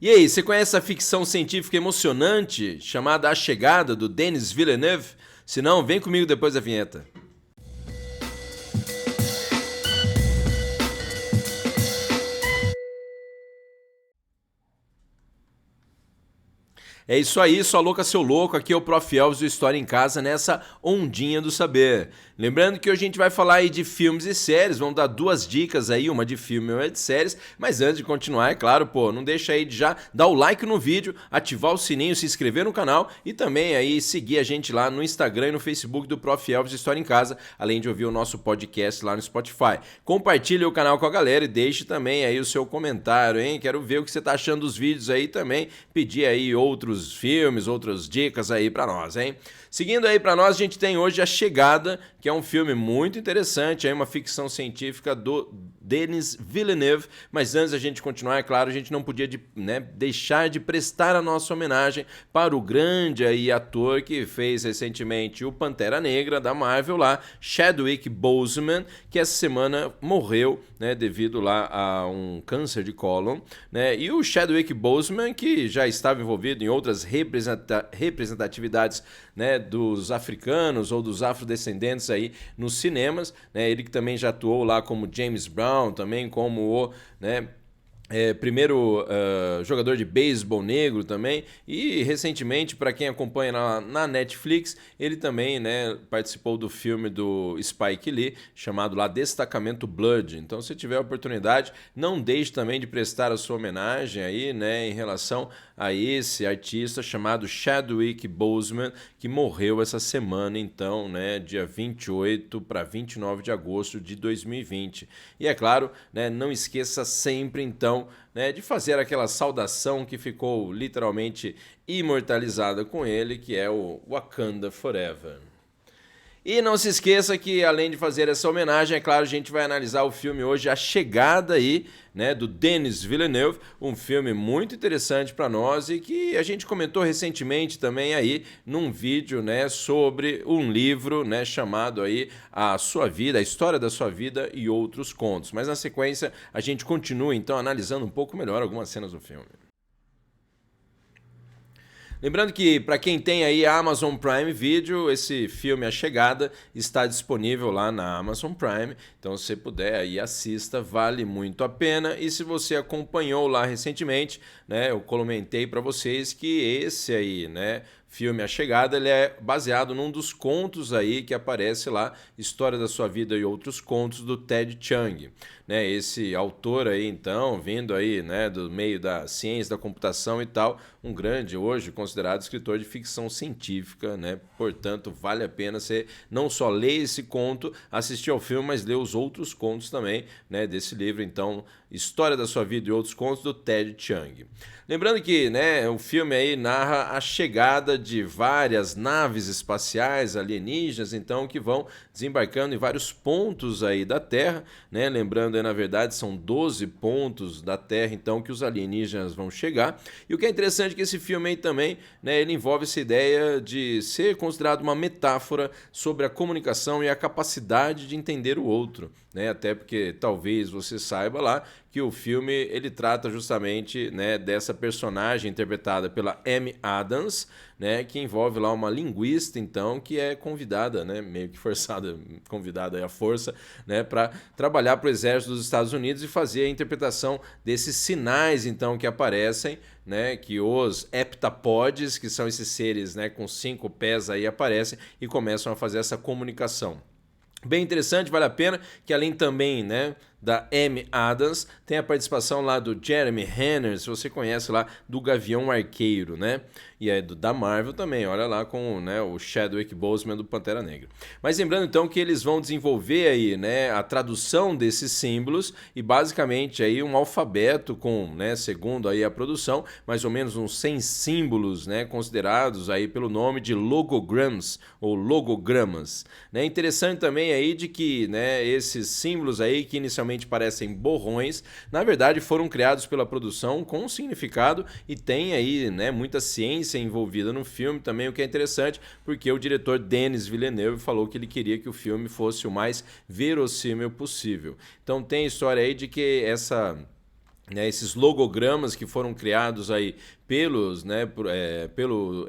E aí, você conhece a ficção científica emocionante chamada A Chegada, do Denis Villeneuve? Se não, vem comigo depois da vinheta. É isso aí, sua louca, seu louco. Aqui é o Prof. Elvis do História em Casa nessa ondinha do saber. Lembrando que hoje a gente vai falar aí de filmes e séries, vamos dar duas dicas aí, uma de filme e uma de séries. Mas antes de continuar, é claro, não deixa aí de já dar o like no vídeo, ativar o sininho, se inscrever no canal e também aí seguir a gente lá no Instagram e no Facebook do Prof. Elvis do História em Casa, além de ouvir o nosso podcast lá no Spotify. Compartilhe o canal com a galera e deixe também aí o seu comentário, hein? Quero ver o que você tá achando dos vídeos aí também, pedir aí outros filmes, outras dicas aí pra nós, hein? Seguindo aí pra nós, a gente tem hoje A Chegada, que é um filme muito interessante, é uma ficção científica do Denis Villeneuve, mas antes da gente continuar, é claro, a gente não podia deixar de prestar a nossa homenagem para o grande aí ator que fez recentemente o Pantera Negra da Marvel lá, Chadwick Boseman, que essa semana morreu, né, devido lá a um câncer de cólon, né? E o Chadwick Boseman, que já estava envolvido em outras representatividades, né, dos africanos ou dos afrodescendentes aí nos cinemas, né? Ele que também já atuou lá como James Brown, também como o, né, primeiro jogador de beisebol negro também, e recentemente, para quem acompanha na Netflix, ele também, né, participou do filme do Spike Lee, chamado lá Destacamento Blood. Então, se tiver a oportunidade, não deixe também de prestar a sua homenagem aí, né, em relação a esse artista chamado Chadwick Boseman, que morreu essa semana, então, né, dia 28 para 29 de agosto de 2020. E é claro, né, não esqueça sempre, então, né, de fazer aquela saudação que ficou literalmente imortalizada com ele, que é o Wakanda Forever. E não se esqueça que, além de fazer essa homenagem, é claro, a gente vai analisar o filme hoje, A Chegada aí, né, do Denis Villeneuve, um filme muito interessante para nós e que a gente comentou recentemente também aí num vídeo, né, sobre um livro, né, chamado aí A Sua Vida, a História da Sua Vida e Outros Contos. Mas na sequência a gente continua então analisando um pouco melhor algumas cenas do filme. Lembrando que, para quem tem aí a Amazon Prime Video, esse filme A Chegada está disponível lá na Amazon Prime. Então, se você puder aí, assista, vale muito a pena. E se você acompanhou lá recentemente, né, eu comentei para vocês que esse aí, né, filme A Chegada, ele é baseado num dos contos aí que aparece lá, História da Sua Vida e Outros Contos, do Ted Chiang. Né, esse autor aí, então, vindo aí, né, do meio da ciência, da computação e tal, um grande, hoje considerado escritor de ficção científica, né? Portanto, vale a pena você não só ler esse conto, assistir ao filme, mas ler os outros contos também, né, desse livro, então, História da Sua Vida e Outros Contos, do Ted Chiang. Lembrando que, né, o filme aí narra a chegada de várias naves espaciais alienígenas, então, que vão desembarcando em vários pontos aí da Terra, né? Lembrando aí, na verdade, são 12 pontos da Terra, então, que os alienígenas vão chegar. E o que é interessante é que esse filme aí também, né, ele envolve essa ideia de ser considerado uma metáfora sobre a comunicação e a capacidade de entender o outro, né? Até porque talvez você saiba lá que o filme ele trata justamente, né, dessa personagem interpretada pela Amy Adams, né, que envolve lá uma linguista, então, que é convidada, né, meio que forçada, convidada à força, né, para trabalhar para o exército dos Estados Unidos e fazer a interpretação desses sinais, então, que aparecem, né, que os heptapods, que são esses seres, né, com 5 pés aí, aparecem e começam a fazer essa comunicação. Bem interessante, vale a pena, que além também, né, da Amy Adams, tem a participação lá do Jeremy Renner, se você conhece lá, do Gavião Arqueiro, né? E é da Marvel também, olha lá com, né, o Chadwick Boseman do Pantera Negra. Mas lembrando então que eles vão desenvolver aí, né, a tradução desses símbolos e basicamente aí um alfabeto com, né, segundo aí a produção, mais ou menos uns 100 símbolos, né, considerados aí pelo nome de logograms ou logogramas. Né? Interessante também aí de que, né, esses símbolos aí que inicialmente parecem borrões, na verdade foram criados pela produção com um significado e tem aí, né, muita ciência envolvida no filme também, o que é interessante, porque o diretor Denis Villeneuve falou que ele queria que o filme fosse o mais verossímil possível. Então tem a história aí de que né, esses logogramas que foram criados aí pelos, né, pelo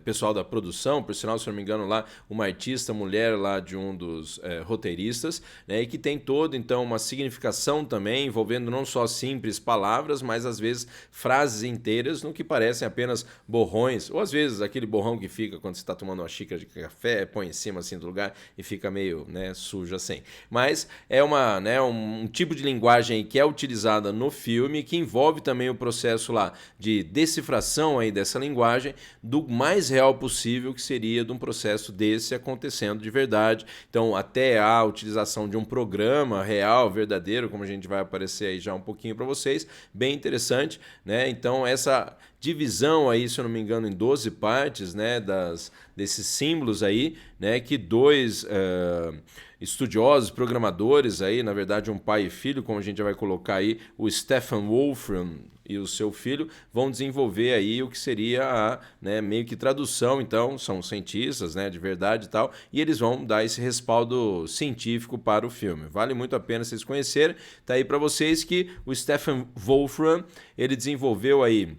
pessoal da produção, por sinal, se não me engano, lá uma artista mulher lá de um dos roteiristas, né, e que tem todo então uma significação também envolvendo não só simples palavras, mas às vezes frases inteiras no que parecem apenas borrões, ou às vezes aquele borrão que fica quando você está tomando uma xícara de café, põe em cima assim do lugar e fica meio, né, sujo assim. Mas é uma, né, um tipo de linguagem que é utilizada no filme que envolve também o processo lá de decifração aí dessa linguagem do mais real possível, que seria de um processo desse acontecendo de verdade. Então, até a utilização de um programa real, verdadeiro, como a gente vai aparecer aí já um pouquinho para vocês, bem interessante, né? Então, essa divisão aí, se eu não me engano, em 12 partes, né, desses símbolos aí, né, que dois estudiosos, programadores aí, na verdade um pai e filho, como a gente já vai colocar aí, o Stephen Wolfram e o seu filho, vão desenvolver aí o que seria a, né, meio que tradução, então, são cientistas, né, de verdade e tal, e eles vão dar esse respaldo científico para o filme. Vale muito a pena vocês conhecerem. Tá aí para vocês que o Stephen Wolfram, ele desenvolveu aí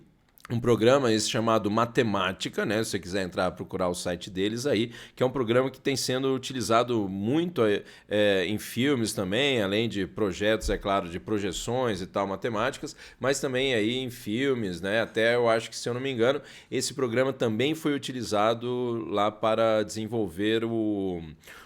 um programa esse chamado Matemática, né? Se você quiser entrar procurar o site deles aí, que é um programa que tem sendo utilizado muito em filmes também, além de projetos, é claro, de projeções e tal, matemáticas, mas também aí em filmes, né? Até eu acho que, se eu não me engano, esse programa também foi utilizado lá para desenvolver o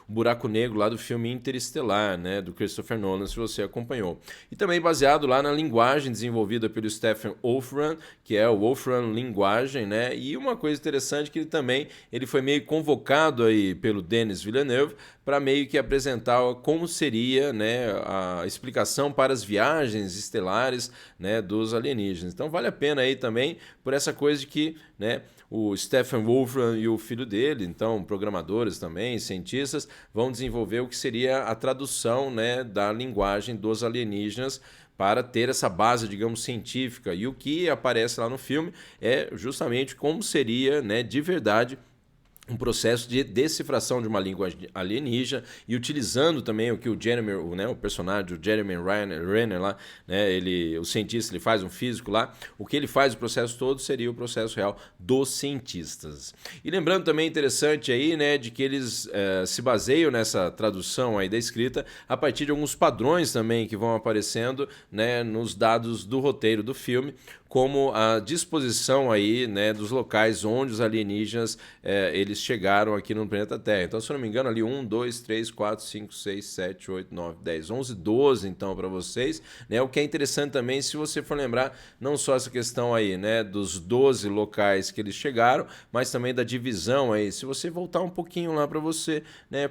Buraco Negro lá do filme Interestelar, né, do Christopher Nolan, se você acompanhou. E também baseado lá na linguagem desenvolvida pelo Stephen Wolfram, que é o Wolfram Linguagem, né? E uma coisa interessante que ele foi meio convocado aí pelo Denis Villeneuve para meio que apresentar como seria, né, a explicação para as viagens estelares, né, dos alienígenas. Então vale a pena aí também por essa coisa de que, né, o Stephen Wolfram e o filho dele, então programadores também, cientistas, vão desenvolver o que seria a tradução, né, da linguagem dos alienígenas para ter essa base, digamos, científica. E o que aparece lá no filme é justamente como seria, né, de verdade um processo de decifração de uma língua alienígena e utilizando também o que o Jeremy, né, o personagem, o Jeremy Renner lá, né, o cientista, ele faz um físico lá, o que ele faz o processo todo seria o processo real dos cientistas. E lembrando também interessante aí, né, de que eles se baseiam nessa tradução aí da escrita a partir de alguns padrões também que vão aparecendo, né, nos dados do roteiro do filme, como a disposição aí, né, dos locais onde os alienígenas eles chegaram aqui no planeta Terra. Então, se eu não me engano, ali 1, 2, 3, 4, 5, 6, 7, 8, 9, 10, 11, 12, então, para vocês. Né? O que é interessante também, se você for lembrar, não só essa questão aí, né, dos 12 locais que eles chegaram, mas também da divisão aí. Se você voltar um pouquinho lá para você, né,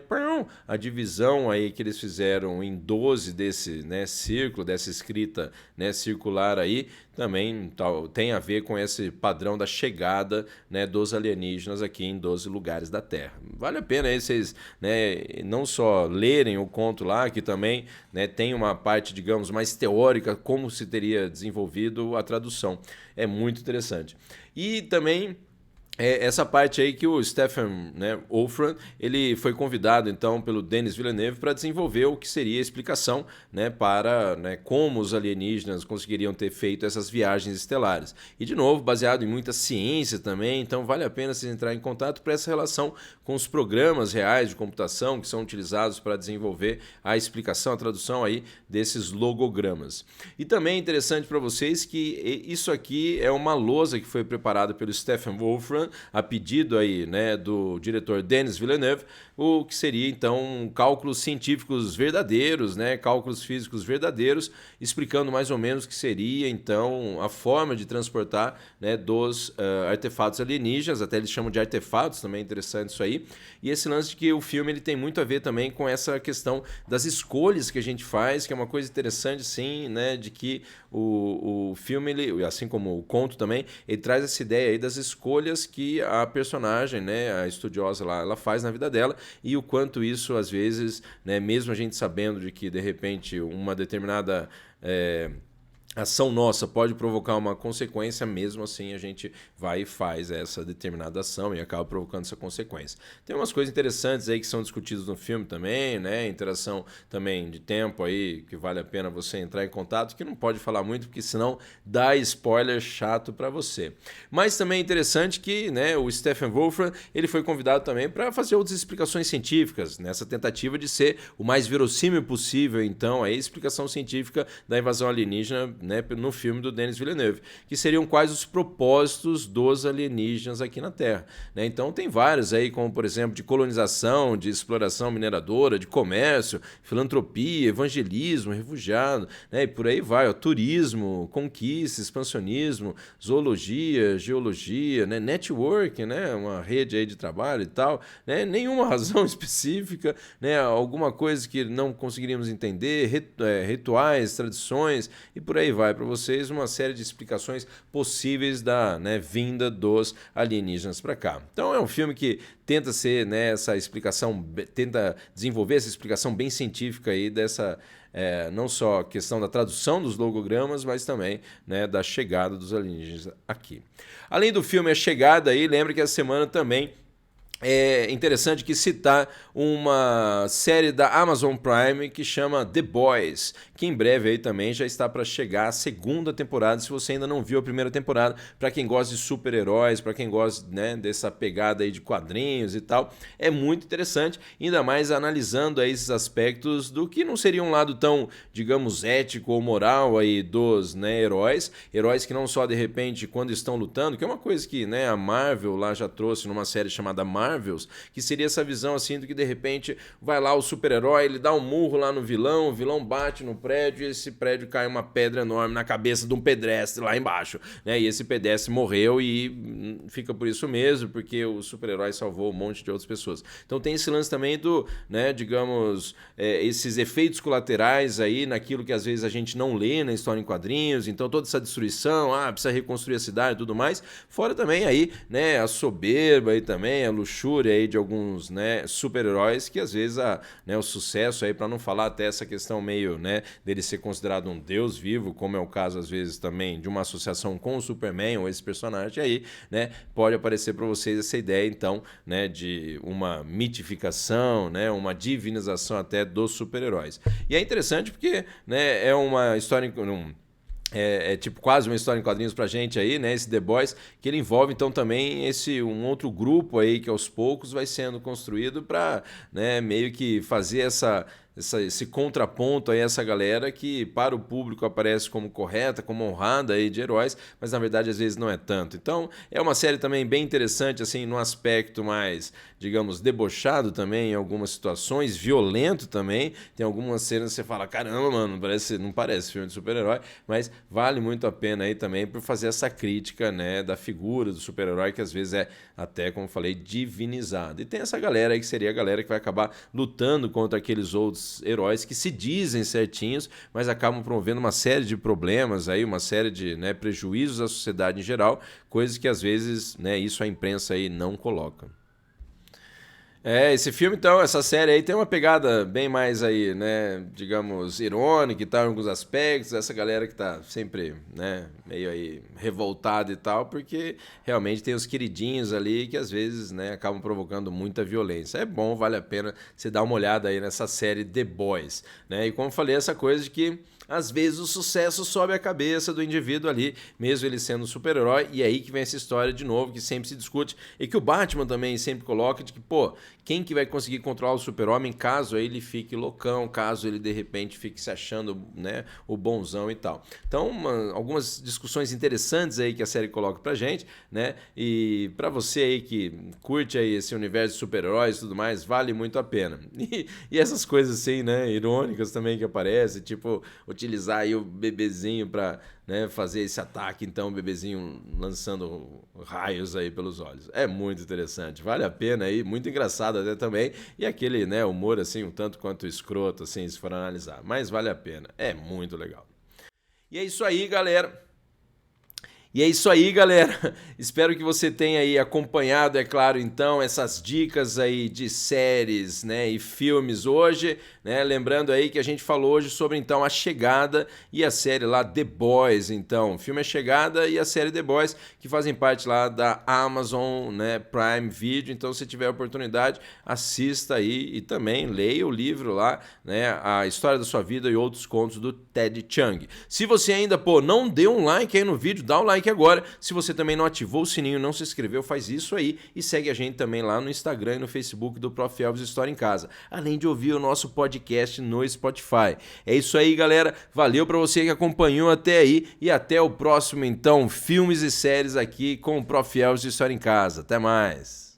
a divisão aí que eles fizeram em 12 desse, né, círculo, dessa escrita, né, circular aí, também tem a ver com esse padrão da chegada, né, dos alienígenas aqui em 12 lugares da Terra. Vale a pena aí vocês, né, não só lerem o conto lá, que também, né, tem uma parte, digamos, mais teórica, como se teria desenvolvido a tradução. É muito interessante. E também essa parte aí que o Stephen, né, Wolfram, ele foi convidado então pelo Denis Villeneuve para desenvolver o que seria a explicação, né, para, né, como os alienígenas conseguiriam ter feito essas viagens estelares. E de novo, baseado em muita ciência também, então vale a pena vocês entrar em contato para essa relação com os programas reais de computação que são utilizados para desenvolver a explicação, a tradução aí desses logogramas. E também é interessante para vocês que isso aqui é uma lousa que foi preparada pelo Stephen Wolfram a pedido aí, né, do diretor Denis Villeneuve, o que seria então cálculos científicos verdadeiros, né, cálculos físicos verdadeiros, explicando mais ou menos o que seria então a forma de transportar, né, dos artefatos alienígenas, até eles chamam de artefatos, também é interessante isso aí, e esse lance de que o filme ele tem muito a ver também com essa questão das escolhas que a gente faz, que é uma coisa interessante sim, né, de que o filme, ele, assim como o conto também, ele traz essa ideia aí das escolhas que a personagem, né, a estudiosa lá, ela faz na vida dela e o quanto isso, às vezes, né, mesmo a gente sabendo de que, de repente, uma determinada ação nossa pode provocar uma consequência, mesmo assim a gente vai e faz essa determinada ação e acaba provocando essa consequência. Tem umas coisas interessantes aí que são discutidas no filme também, né? Interação também de tempo aí, que vale a pena você entrar em contato, que não pode falar muito, porque senão dá spoiler chato para você. Mas também é interessante que, né, o Stephen Wolfram, ele foi convidado também para fazer outras explicações científicas, nessa tentativa de ser o mais verossímil possível, então, a explicação científica da invasão alienígena, né, no filme do Denis Villeneuve, que seriam quais os propósitos dos alienígenas aqui na Terra. Né? Então tem vários aí, como por exemplo de colonização, de exploração mineradora, de comércio, filantropia, evangelismo, refugiado, né? E por aí vai, ó, turismo, conquista, expansionismo, zoologia, geologia, né? Networking, né? Uma rede aí de trabalho e tal, né? Nenhuma razão específica, né? Alguma coisa que não conseguiríamos entender, rituais, tradições e por aí vai para vocês uma série de explicações possíveis da, né, vinda dos alienígenas para cá. Então é um filme que tenta ser, né, essa explicação, tenta desenvolver essa explicação bem científica aí dessa não só a questão da tradução dos logogramas, mas também, né, da chegada dos alienígenas aqui. Além do filme A Chegada aí, lembra que essa semana também é interessante que citar uma série da Amazon Prime que chama The Boys, que em breve aí também já está para chegar a segunda temporada, se você ainda não viu a primeira temporada, para quem gosta de super-heróis, para quem gosta, né, dessa pegada aí de quadrinhos e tal, é muito interessante, ainda mais analisando aí esses aspectos do que não seria um lado tão, digamos, ético ou moral aí dos, né, heróis que não só de repente quando estão lutando, que é uma coisa que, né, a Marvel lá já trouxe numa série chamada Marvels, que seria essa visão assim do que de repente vai lá o super-herói, ele dá um murro lá no vilão, o vilão bate no prédio e esse prédio cai uma pedra enorme na cabeça de um pedestre lá embaixo, né? E esse pedestre morreu e fica por isso mesmo, porque o super-herói salvou um monte de outras pessoas. Então tem esse lance também do, né, digamos, esses efeitos colaterais aí naquilo que às vezes a gente não lê na história em quadrinhos, então toda essa destruição, precisa reconstruir a cidade e tudo mais, fora também aí, né, a soberba aí também, a luxúria aí de alguns, né, super-heróis que às vezes né, o sucesso aí, para não falar até essa questão meio, né, dele ser considerado um deus vivo, como é o caso às vezes também de uma associação com o Superman ou esse personagem aí, né, pode aparecer para vocês essa ideia então, né, de uma mitificação, né, uma divinização até dos super-heróis. E é interessante porque, né, é uma história tipo quase uma história em quadrinhos pra gente aí, né? Esse The Boys, que ele envolve então também um outro grupo aí que aos poucos vai sendo construído para, né, meio que fazer esse contraponto aí, essa galera que para o público aparece como correta, como honrada aí de heróis, mas na verdade às vezes não é tanto. Então é uma série também bem interessante, assim, no aspecto mais, digamos, debochado também em algumas situações, violento também. Tem algumas cenas que você fala, caramba, mano, não parece filme de super-herói, mas vale muito a pena aí também por fazer essa crítica, né, da figura do super-herói que às vezes é até, como falei, divinizada. E tem essa galera aí que seria a galera que vai acabar lutando contra aqueles outros heróis que se dizem certinhos, mas acabam promovendo uma série de problemas aí, uma série de, né, prejuízos à sociedade em geral, coisas que às vezes, né, isso a imprensa aí não coloca. Esse filme, então, essa série aí tem uma pegada bem mais aí, né, digamos, irônica e tal, em alguns aspectos, essa galera que tá sempre, né, meio aí revoltada e tal, porque realmente tem os queridinhos ali que às vezes, né, acabam provocando muita violência. É bom, vale a pena você dar uma olhada aí nessa série The Boys, né, e como eu falei, essa coisa de que às vezes o sucesso sobe a cabeça do indivíduo ali, mesmo ele sendo um super-herói, e é aí que vem essa história de novo, que sempre se discute, e que o Batman também sempre coloca, de que, pô, quem que vai conseguir controlar o super-homem caso ele fique loucão, caso ele de repente fique se achando, né, o bonzão e tal. Então, algumas discussões interessantes aí que a série coloca pra gente, né, e pra você aí que curte aí esse universo de super-heróis e tudo mais, vale muito a pena. E essas coisas assim, né, irônicas também que aparecem, tipo, utilizar aí o bebezinho pra, né, fazer esse ataque, então o bebezinho lançando raios aí pelos olhos. É muito interessante, vale a pena aí, muito engraçado até também, e aquele, né, humor assim, um tanto quanto escroto, assim, se for analisar, mas vale a pena, é muito legal. E é isso aí, galera. E é isso aí, galera. Espero que você tenha aí acompanhado, é claro, então, essas dicas aí de séries, né, e filmes hoje, né? Lembrando aí que a gente falou hoje sobre, então, A Chegada e a série lá The Boys. Então, o filme A Chegada e a série The Boys, que fazem parte lá da Amazon, né, Prime Video. Então, se tiver a oportunidade, assista aí e também leia o livro lá, né, A História da Sua Vida e Outros Contos do Ted Chiang. Se você ainda, não deu um like aí no vídeo, dá um like agora. Se você também não ativou o sininho, não se inscreveu, faz isso aí e segue a gente também lá no Instagram e no Facebook do Prof. Elvis História em Casa, além de ouvir o nosso podcast no Spotify. É isso aí, galera. Valeu para você que acompanhou até aí e até o próximo, então, Filmes e Séries aqui com o Prof. Elvis História em Casa. Até mais.